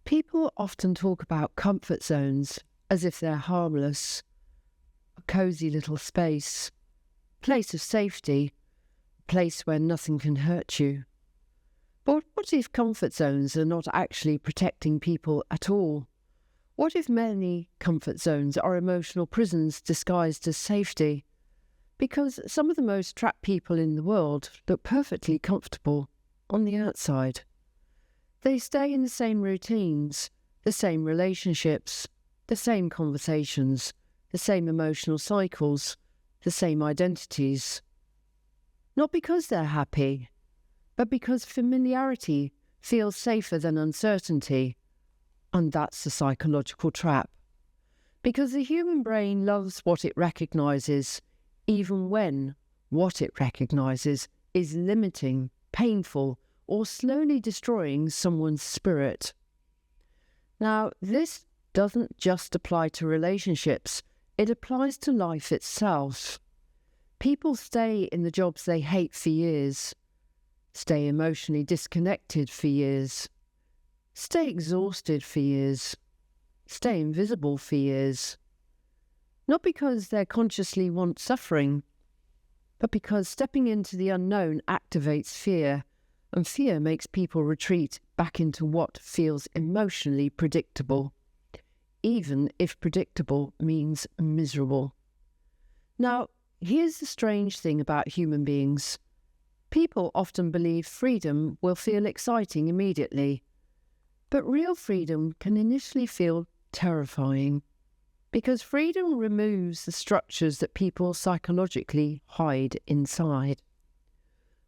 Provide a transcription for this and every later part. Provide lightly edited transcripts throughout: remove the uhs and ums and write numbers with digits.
People often talk about comfort zones as if they're harmless, a cosy little space, place of safety, a place where nothing can hurt you. But what if comfort zones are not actually protecting people at all? What if many comfort zones are emotional prisons disguised as safety? Because some of the most trapped people in the world look perfectly comfortable on the outside. They stay in the same routines, the same relationships, the same conversations, the same emotional cycles, the same identities. Not because they're happy, but because familiarity feels safer than uncertainty. And that's the psychological trap. Because the human brain loves what it recognises, even when what it recognises is limiting, painful, or slowly destroying someone's spirit. Now, this doesn't just apply to relationships, it applies to life itself. People stay in the jobs they hate for years, stay emotionally disconnected for years, stay exhausted for years, stay invisible for years. Not because they consciously want suffering, but because stepping into the unknown activates fear, and fear makes people retreat back into what feels emotionally predictable, even if predictable means miserable. Now, here's the strange thing about human beings. People often believe freedom will feel exciting immediately, but real freedom can initially feel terrifying, because freedom removes the structures that people psychologically hide inside.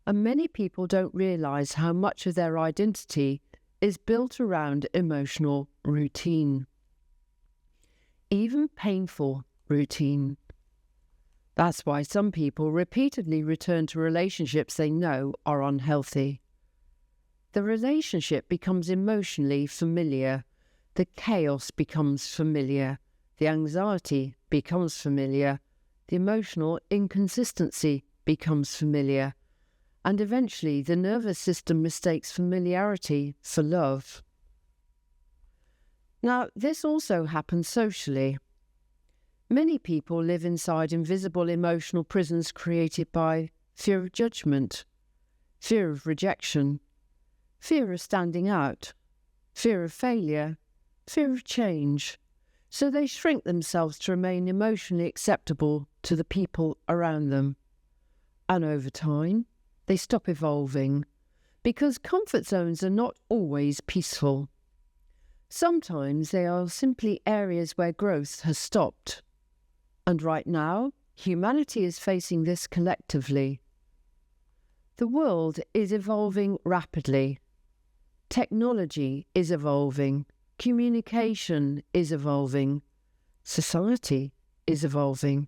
And many people don't realise how much of their identity is built around emotional routine. Even painful routine. That's why some people repeatedly return to relationships they know are unhealthy. The relationship becomes emotionally familiar. The chaos becomes familiar. The anxiety becomes familiar. The emotional inconsistency becomes familiar. And eventually the nervous system mistakes familiarity for love. Now, this also happens socially. Many people live inside invisible emotional prisons created by fear of judgment, fear of rejection, fear of standing out, fear of failure, fear of change. So they shrink themselves to remain emotionally acceptable to the people around them. And over time, they stop evolving, because comfort zones are not always peaceful. Sometimes they are simply areas where growth has stopped. And right now, humanity is facing this collectively. The world is evolving rapidly. Technology is evolving. Communication is evolving. Society is evolving.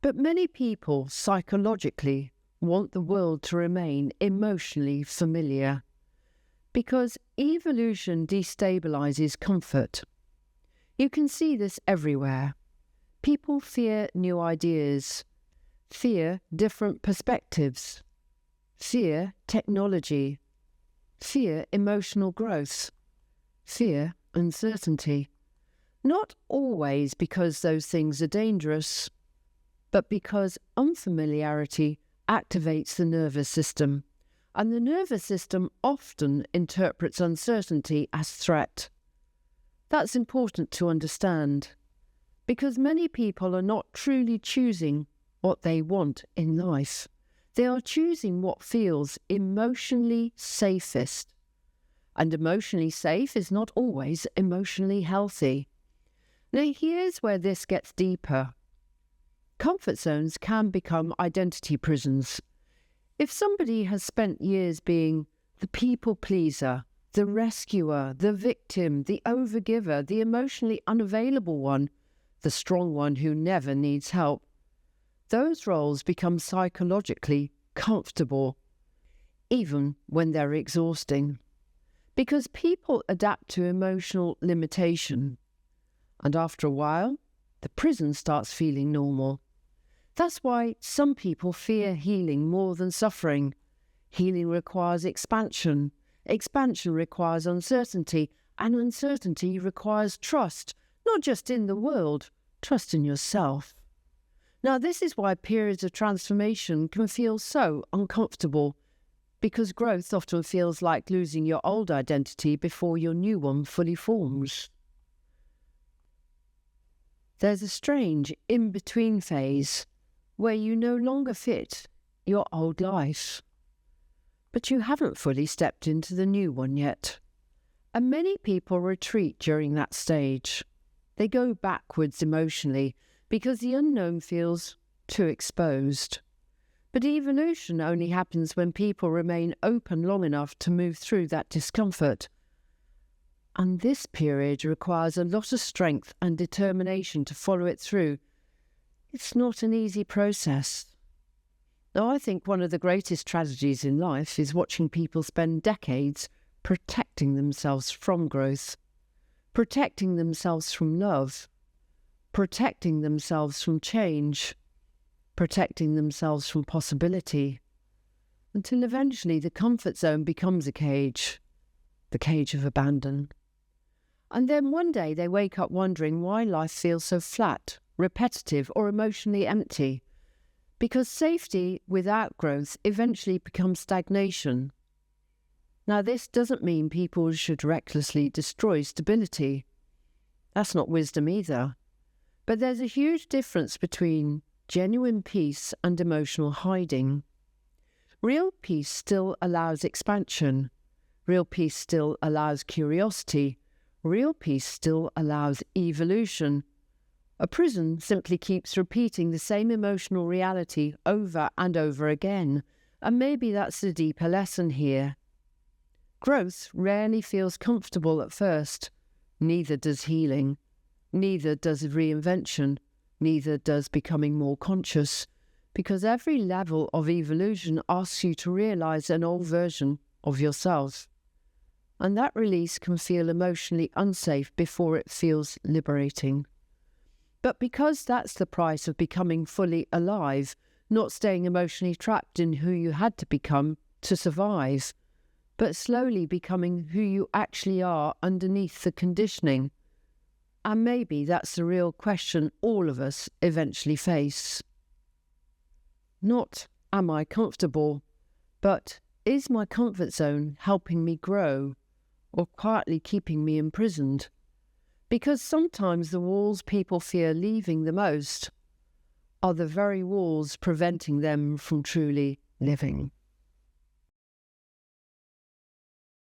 But many people psychologically want the world to remain emotionally familiar, because evolution destabilizes comfort. You can see this everywhere. People fear new ideas, fear different perspectives, fear technology, fear emotional growth, fear uncertainty. Not always because those things are dangerous, but because unfamiliarity activates the nervous system, and the nervous system often interprets uncertainty as threat. That's important to understand, because many people are not truly choosing what they want in life. They are choosing what feels emotionally safest. And emotionally safe is not always emotionally healthy. Now, here's where this gets deeper. Comfort zones can become identity prisons. If somebody has spent years being the people pleaser, the rescuer, the victim, the overgiver, the emotionally unavailable one, the strong one who never needs help, those roles become psychologically comfortable, even when they're exhausting. Because people adapt to emotional limitation. And after a while, the prison starts feeling normal. That's why some people fear healing more than suffering. Healing requires expansion. Expansion requires uncertainty. And uncertainty requires trust, not just in the world, trust in yourself. Now, this is why periods of transformation can feel so uncomfortable, because growth often feels like losing your old identity before your new one fully forms. There's a strange in-between phase where you no longer fit your old life, but you haven't fully stepped into the new one yet. And many people retreat during that stage. They go backwards emotionally because the unknown feels too exposed. But evolution only happens when people remain open long enough to move through that discomfort. And this period requires a lot of strength and determination to follow it through. It's not an easy process. Now, I think one of the greatest tragedies in life is watching people spend decades protecting themselves from growth, protecting themselves from love, protecting themselves from change, protecting themselves from possibility, until eventually the comfort zone becomes a cage, the cage of abandon. And then one day they wake up wondering why life feels so flat, repetitive, or emotionally empty, because safety without growth eventually becomes stagnation. Now, this doesn't mean people should recklessly destroy stability. That's not wisdom either. But there's a huge difference between genuine peace and emotional hiding. Real peace still allows expansion. Real peace still allows curiosity. Real peace still allows evolution. A prison simply keeps repeating the same emotional reality over and over again, and maybe that's the deeper lesson here. Growth rarely feels comfortable at first. Neither does healing. Neither does reinvention. Neither does becoming more conscious, because every level of evolution asks you to realize an old version of yourself. And that release can feel emotionally unsafe before it feels liberating. But because that's the price of becoming fully alive, not staying emotionally trapped in who you had to become to survive, but slowly becoming who you actually are underneath the conditioning. And maybe that's the real question all of us eventually face. Not, am I comfortable, but is my comfort zone helping me grow or quietly keeping me imprisoned? Because sometimes the walls people fear leaving the most are the very walls preventing them from truly living.